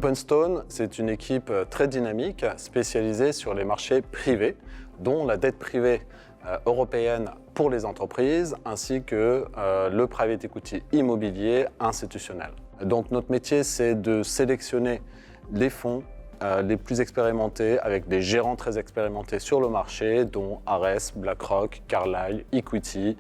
Openstone, c'est une équipe très dynamique spécialisée sur les marchés privés, dont la dette privée européenne pour les entreprises, ainsi que le private equity immobilier institutionnel. Donc notre métier, c'est de sélectionner les fonds les plus expérimentés avec des gérants très expérimentés sur le marché, dont Ares, BlackRock, Carlyle, Equity,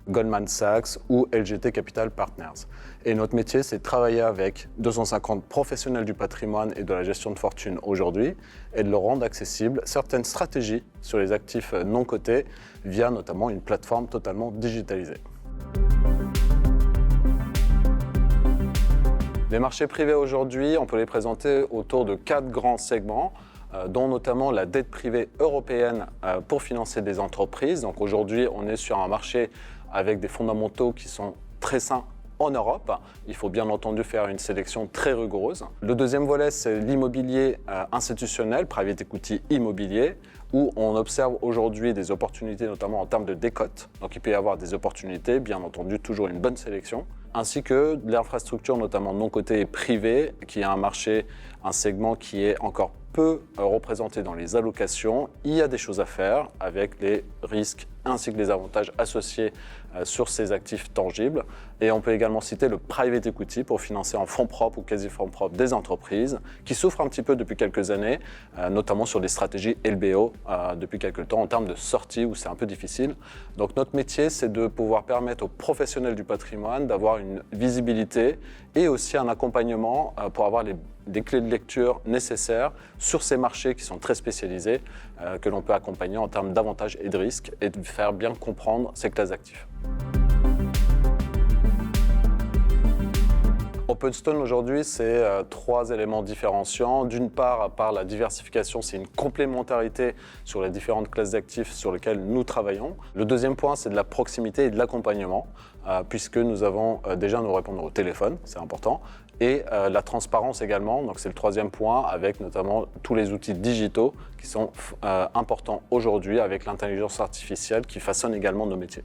Goldman Sachs ou LGT Capital Partners. Et notre métier, c'est de travailler avec 250 professionnels du patrimoine et de la gestion de fortune aujourd'hui et de leur rendre accessibles certaines stratégies sur les actifs non cotés via notamment une plateforme totalement digitalisée. Les marchés privés aujourd'hui, on peut les présenter autour de 4 grands segments, dont notamment la dette privée européenne pour financer des entreprises. Donc aujourd'hui, on est sur un marché avec des fondamentaux qui sont très sains en Europe. Il faut bien entendu faire une sélection très rigoureuse. Le deuxième volet, c'est l'immobilier institutionnel, private equity immobilier, où on observe aujourd'hui des opportunités, notamment en termes de décote. Donc il peut y avoir des opportunités, bien entendu, toujours une bonne sélection, ainsi que de l'infrastructure, notamment non cotée et privée, qui est un marché, un segment qui est encore peu représenté dans les allocations. Il y a des choses à faire avec les risques ainsi que les avantages associés sur ces actifs tangibles. Et on peut également citer le private equity pour financer en fonds propres ou quasi-fonds propres des entreprises qui souffrent un petit peu depuis quelques années, notamment sur des stratégies LBO depuis quelques temps en termes de sortie où c'est un peu difficile. Donc notre métier, c'est de pouvoir permettre aux professionnels du patrimoine d'avoir une visibilité et aussi un accompagnement pour avoir des clés de lecture nécessaires sur ces marchés qui sont très spécialisés, que l'on peut accompagner en termes d'avantages et de risques et de faire bien comprendre ces classes d'actifs. Openstone aujourd'hui, c'est 3 éléments différenciants. D'une part, par la diversification, c'est une complémentarité sur les différentes classes d'actifs sur lesquelles nous travaillons. Le deuxième point, c'est de la proximité et de l'accompagnement, puisque nous avons déjà nos répondants au téléphone, c'est important, et la transparence également. Donc c'est le troisième point, avec notamment tous les outils digitaux qui sont importants aujourd'hui avec l'intelligence artificielle qui façonne également nos métiers.